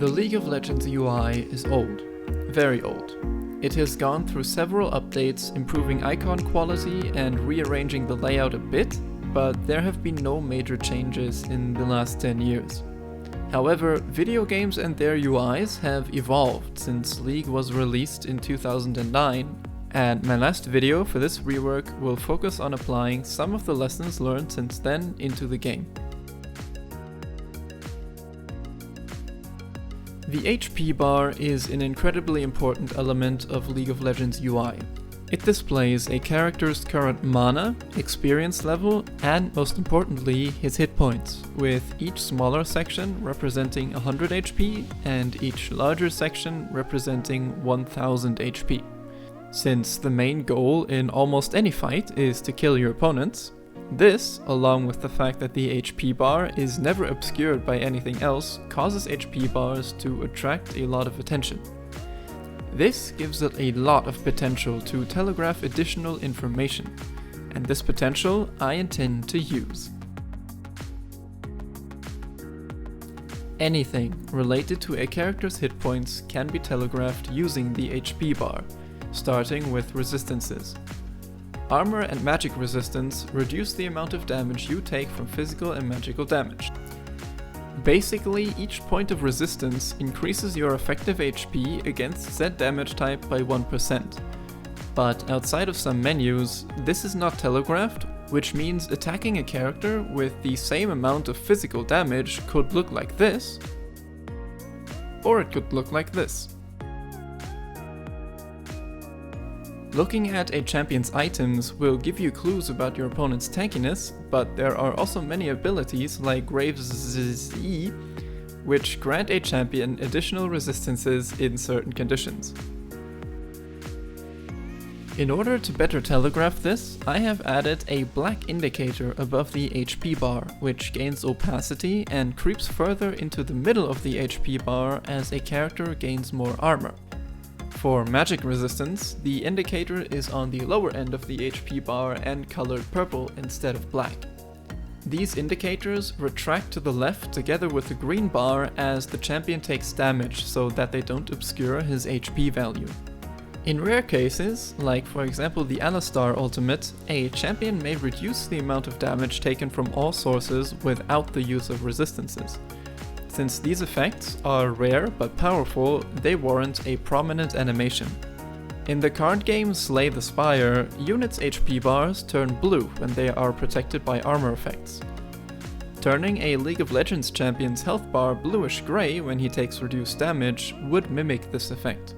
The League of Legends UI is old, very old. It has gone through several updates, improving icon quality and rearranging the layout a bit, but there have been no major changes in the last 10 years. However, video games and their UIs have evolved since League was released in 2009, and my last video for this rework will focus on applying some of the lessons learned since then into the game. The HP bar is an incredibly important element of League of Legends UI. It displays a character's current mana, experience level, and most importantly, his hit points, with each smaller section representing 100 HP and each larger section representing 1000 HP. Since the main goal in almost any fight is to kill your opponents, this, along with the fact that the HP bar is never obscured by anything else, causes HP bars to attract a lot of attention. This gives it a lot of potential to telegraph additional information, and this potential I intend to use. Anything related to a character's hit points can be telegraphed using the HP bar, starting with resistances. Armor and magic resistance reduce the amount of damage you take from physical and magical damage. Basically, each point of resistance increases your effective HP against said damage type by 1%. But outside of some menus, this is not telegraphed, which means attacking a character with the same amount of physical damage could look like this, or it could look like this. Looking at a champion's items will give you clues about your opponent's tankiness, but there are also many abilities like Graves' E, which grant a champion additional resistances in certain conditions. In order to better telegraph this, I have added a black indicator above the HP bar, which gains opacity and creeps further into the middle of the HP bar as a character gains more armor. For magic resistance, the indicator is on the lower end of the HP bar and colored purple instead of black. These indicators retract to the left together with the green bar as the champion takes damage so that they don't obscure his HP value. In rare cases, like for example the Alistar ultimate, a champion may reduce the amount of damage taken from all sources without the use of resistances. Since these effects are rare but powerful, they warrant a prominent animation. In the card game Slay the Spire, units' HP bars turn blue when they are protected by armor effects. Turning a League of Legends champion's health bar bluish-gray when he takes reduced damage would mimic this effect.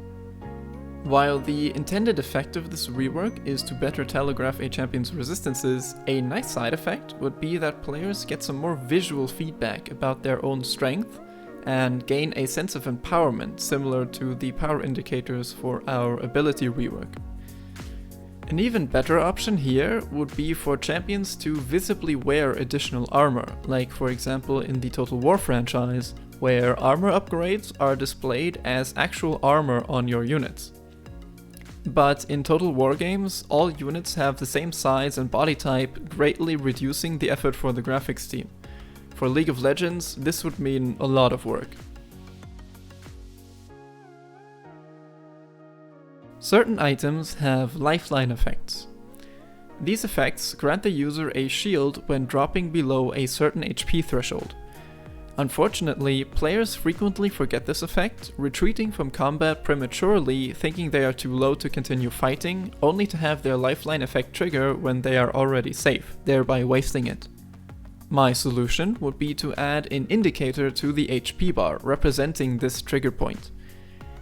While the intended effect of this rework is to better telegraph a champion's resistances, a nice side effect would be that players get some more visual feedback about their own strength and gain a sense of empowerment similar to the power indicators for our ability rework. An even better option here would be for champions to visibly wear additional armor, like for example in the Total War franchise, where armor upgrades are displayed as actual armor on your units. But in Total War games, all units have the same size and body type, greatly reducing the effort for the graphics team. For League of Legends, this would mean a lot of work. Certain items have lifeline effects. These effects grant the user a shield when dropping below a certain HP threshold. Unfortunately, players frequently forget this effect, retreating from combat prematurely, thinking they are too low to continue fighting, only to have their lifeline effect trigger when they are already safe, thereby wasting it. My solution would be to add an indicator to the HP bar representing this trigger point.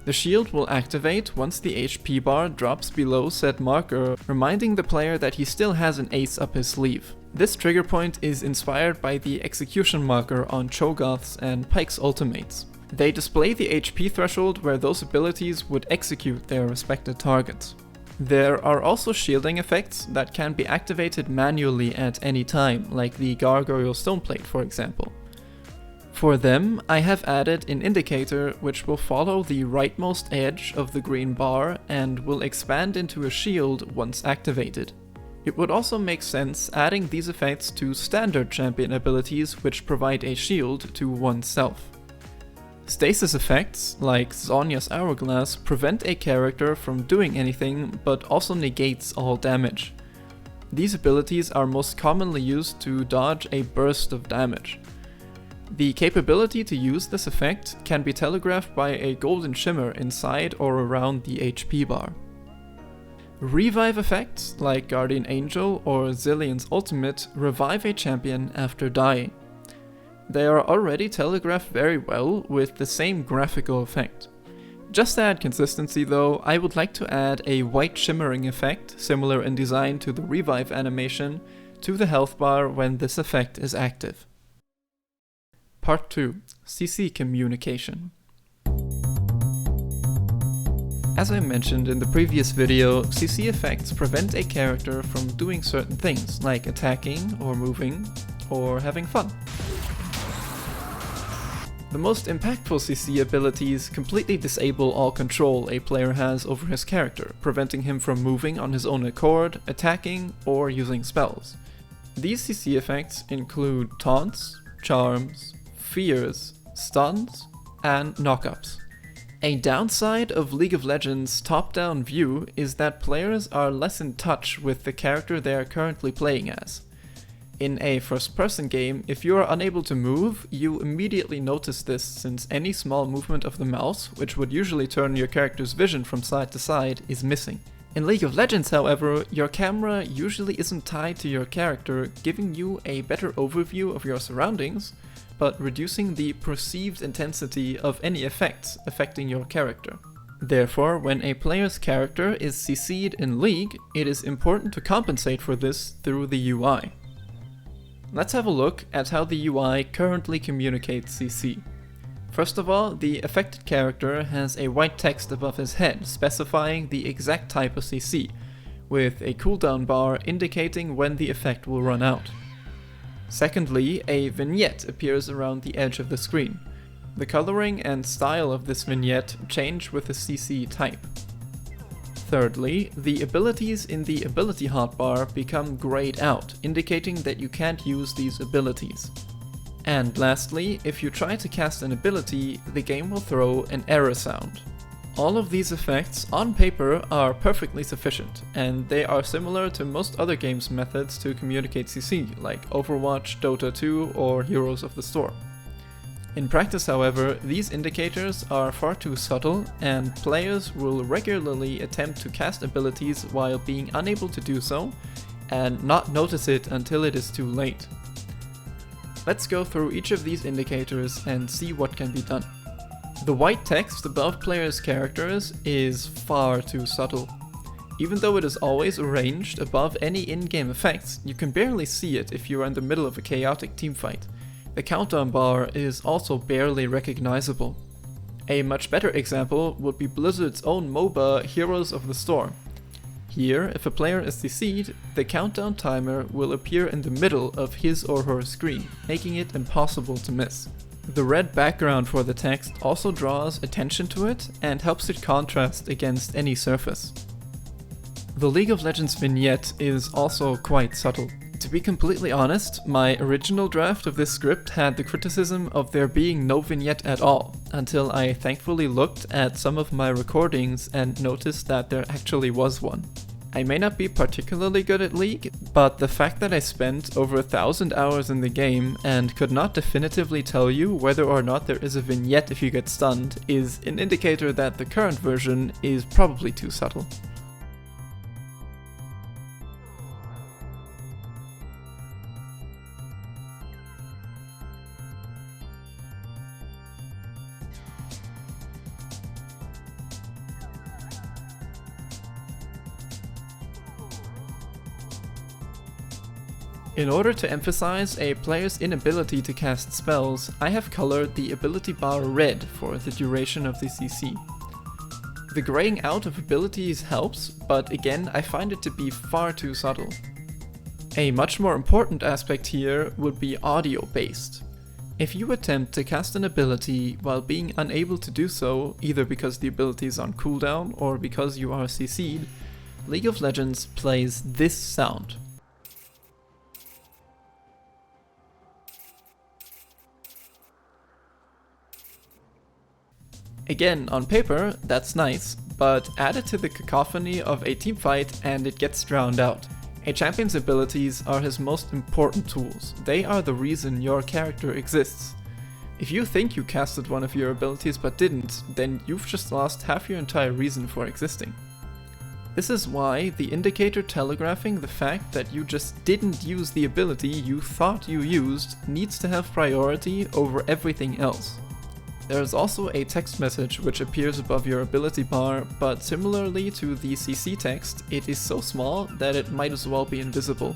The shield will activate once the HP bar drops below said marker, reminding the player that he still has an ace up his sleeve. This trigger point is inspired by the execution marker on Cho'Gath's and Pyke's ultimates. They display the HP threshold where those abilities would execute their respective targets. There are also shielding effects that can be activated manually at any time, like the Gargoyle Stoneplate for example. For them, I have added an indicator which will follow the rightmost edge of the green bar and will expand into a shield once activated. It would also make sense adding these effects to standard champion abilities which provide a shield to oneself. Stasis effects, like Sonya's Hourglass, prevent a character from doing anything but also negates all damage. These abilities are most commonly used to dodge a burst of damage. The capability to use this effect can be telegraphed by a golden shimmer inside or around the HP bar. Revive effects, like Guardian Angel or Zillion's ultimate, revive a champion after dying. They are already telegraphed very well with the same graphical effect. Just to add consistency though, I would like to add a white shimmering effect, similar in design to the revive animation, to the health bar when this effect is active. Part 2. CC Communication. As I mentioned in the previous video, CC effects prevent a character from doing certain things, like attacking, or moving, or having fun. The most impactful CC abilities completely disable all control a player has over his character, preventing him from moving on his own accord, attacking, or using spells. These CC effects include taunts, charms, fears, stuns, and knockups. A downside of League of Legends' top-down view is that players are less in touch with the character they are currently playing as. In a first-person game, if you are unable to move, you immediately notice this, since any small movement of the mouse, which would usually turn your character's vision from side to side, is missing. In League of Legends, however, your camera usually isn't tied to your character, giving you a better overview of your surroundings, but reducing the perceived intensity of any effects affecting your character. Therefore, when a player's character is CC'd in League, it is important to compensate for this through the UI. Let's have a look at how the UI currently communicates CC. First of all, the affected character has a white text above his head specifying the exact type of CC, with a cooldown bar indicating when the effect will run out. Secondly, a vignette appears around the edge of the screen. The coloring and style of this vignette change with the CC type. Thirdly, the abilities in the ability hotbar become grayed out, indicating that you can't use these abilities. And lastly, if you try to cast an ability, the game will throw an error sound. All of these effects, on paper, are perfectly sufficient, and they are similar to most other games' methods to communicate CC, like Overwatch, Dota 2, or Heroes of the Storm. In practice, however, these indicators are far too subtle, and players will regularly attempt to cast abilities while being unable to do so, and not notice it until it is too late. Let's go through each of these indicators and see what can be done. The white text above players' characters is far too subtle. Even though it is always arranged above any in-game effects, you can barely see it if you are in the middle of a chaotic teamfight. The countdown bar is also barely recognizable. A much better example would be Blizzard's own MOBA Heroes of the Storm. Here, if a player is CC'd, the countdown timer will appear in the middle of his or her screen, making it impossible to miss. The red background for the text also draws attention to it and helps it contrast against any surface. The League of Legends vignette is also quite subtle. To be completely honest, my original draft of this script had the criticism of there being no vignette at all, until I thankfully looked at some of my recordings and noticed that there actually was one. I may not be particularly good at League, but the fact that I spent over 1,000 hours in the game and could not definitively tell you whether or not there is a vignette if you get stunned is an indicator that the current version is probably too subtle. In order to emphasize a player's inability to cast spells, I have colored the ability bar red for the duration of the CC. The graying out of abilities helps, but again I find it to be far too subtle. A much more important aspect here would be audio based. If you attempt to cast an ability while being unable to do so, either because the ability is on cooldown or because you are CC'd, League of Legends plays this sound. Again, on paper, that's nice, but add it to the cacophony of a teamfight and it gets drowned out. A champion's abilities are his most important tools. They are the reason your character exists. If you think you casted one of your abilities but didn't, then you've just lost half your entire reason for existing. This is why the indicator telegraphing the fact that you just didn't use the ability you thought you used needs to have priority over everything else. There is also a text message which appears above your ability bar, but similarly to the CC text, it is so small that it might as well be invisible.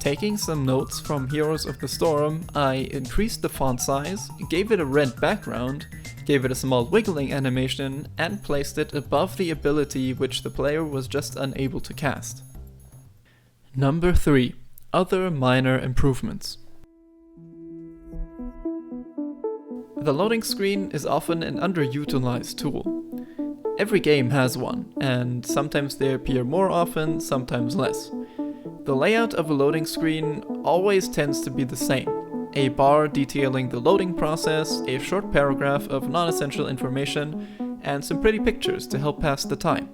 Taking some notes from Heroes of the Storm, I increased the font size, gave it a red background, gave it a small wiggling animation, and placed it above the ability which the player was just unable to cast. Number 3. Other minor improvements. The loading screen is often an underutilized tool. Every game has one, and sometimes they appear more often, sometimes less. The layout of a loading screen always tends to be the same. A bar detailing the loading process, a short paragraph of non-essential information, and some pretty pictures to help pass the time.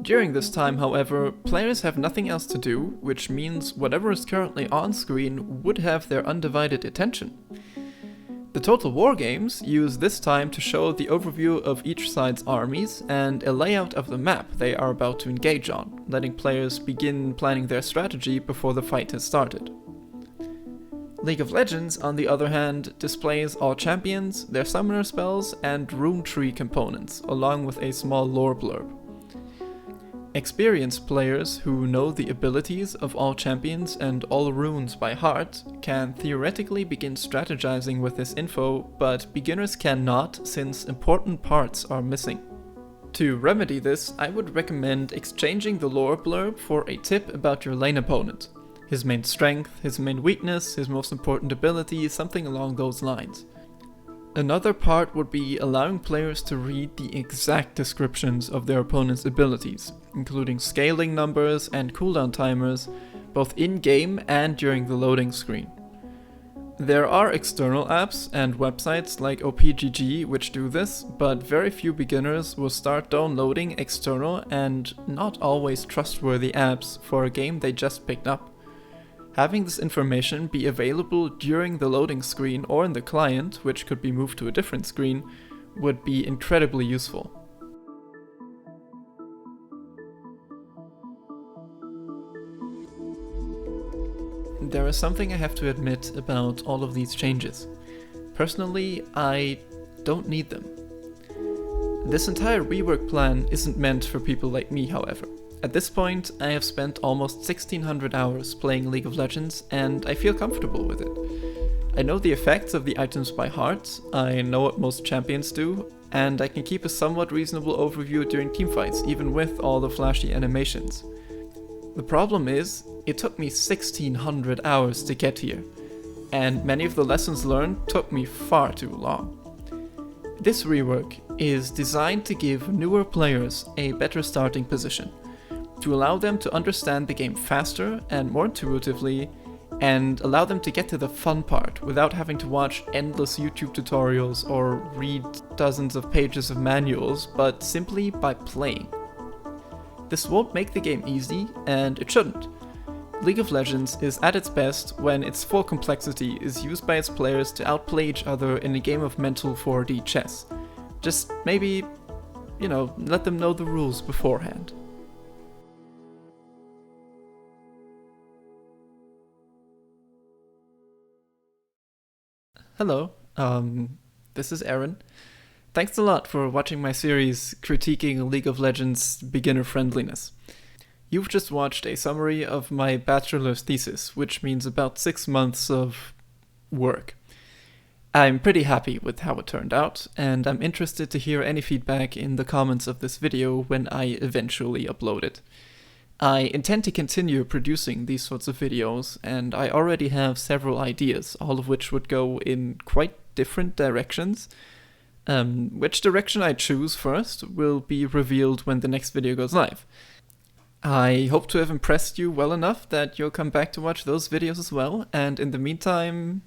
During this time, however, players have nothing else to do, which means whatever is currently on screen would have their undivided attention. The Total War games use this time to show the overview of each side's armies and a layout of the map they are about to engage on, letting players begin planning their strategy before the fight has started. League of Legends, on the other hand, displays all champions, their summoner spells, and rune tree components, along with a small lore blurb. Experienced players who know the abilities of all champions and all runes by heart can theoretically begin strategizing with this info, but beginners cannot since important parts are missing. To remedy this, I would recommend exchanging the lore blurb for a tip about your lane opponent. His main strength, his main weakness, his most important ability, something along those lines. Another part would be allowing players to read the exact descriptions of their opponent's abilities, including scaling numbers and cooldown timers, both in-game and during the loading screen. There are external apps and websites like OPGG which do this, but very few beginners will start downloading external and not always trustworthy apps for a game they just picked up. Having this information be available during the loading screen or in the client, which could be moved to a different screen, would be incredibly useful. There is something I have to admit about all of these changes. Personally, I don't need them. This entire rework plan isn't meant for people like me, however. At this point, I have spent almost 1600 hours playing League of Legends, and I feel comfortable with it. I know the effects of the items by heart, I know what most champions do, and I can keep a somewhat reasonable overview during teamfights, even with all the flashy animations. The problem is, it took me 1600 hours to get here, and many of the lessons learned took me far too long. This rework is designed to give newer players a better starting position, to allow them to understand the game faster and more intuitively, and allow them to get to the fun part without having to watch endless YouTube tutorials or read dozens of pages of manuals, but simply by playing. This won't make the game easy, and it shouldn't. League of Legends is at its best when its full complexity is used by its players to outplay each other in a game of mental 4D chess. Just maybe, let them know the rules beforehand. Hello, this is Aaron. Thanks a lot for watching my series critiquing League of Legends beginner friendliness. You've just watched a summary of my bachelor's thesis, which means about 6 months of work. I'm pretty happy with how it turned out, and I'm interested to hear any feedback in the comments of this video when I eventually upload it. I intend to continue producing these sorts of videos, and I already have several ideas, all of which would go in quite different directions. Which direction I choose first will be revealed when the next video goes live. I hope to have impressed you well enough that you'll come back to watch those videos as well, and in the meantime,